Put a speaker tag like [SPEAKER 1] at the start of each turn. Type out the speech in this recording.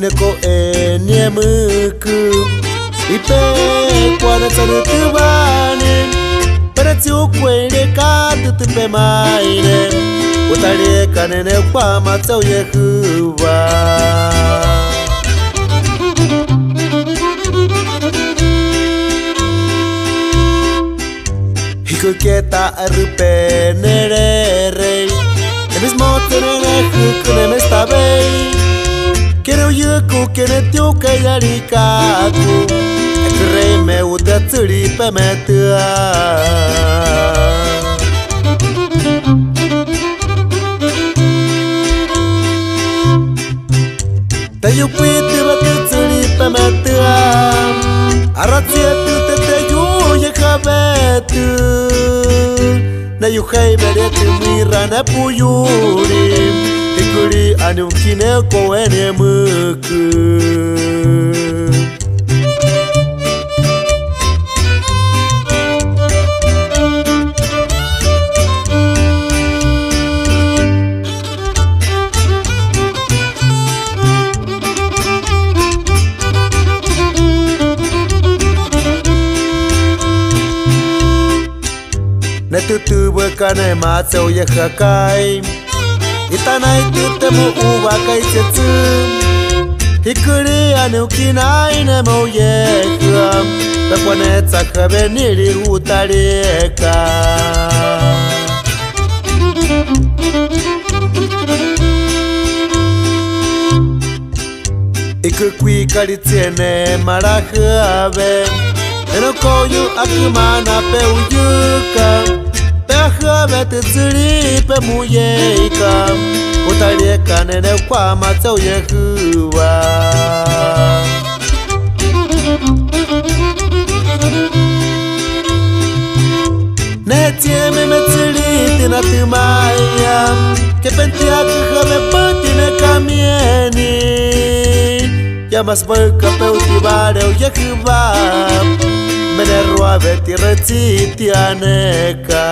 [SPEAKER 1] tine ko enye muku ipe kwana tsare tubane paratsi ukwele ka tutupe maine utale kanene kwa matsau Yehuwa hiku keta arupe nerere emis motenene hukune mestabei kene uyuku kene tiuka yarikaku ekrei me uda tsuri pemetua tayu piti batu tsuri pemetua aratia tu te yu yekabetu na yu hai beretu mira na puyuri ikuri anu kine ko ene muku na tutu bekane matsau Yehakai itanai tutemu uwa kai tsum hikuri anu kinai na mo Yeham takwane tsakabe niri utareka ikukwi karitsiene marahave eno koyu akumana pe uyuka Pehave te tsuri pe muyeka utareka nene kwa matsau Yehuwa netieme me tsuri tina tumaya ke pentia kuhave patine kamieni yamas baka pe utibare Yehuwa Menerua veti retitianeka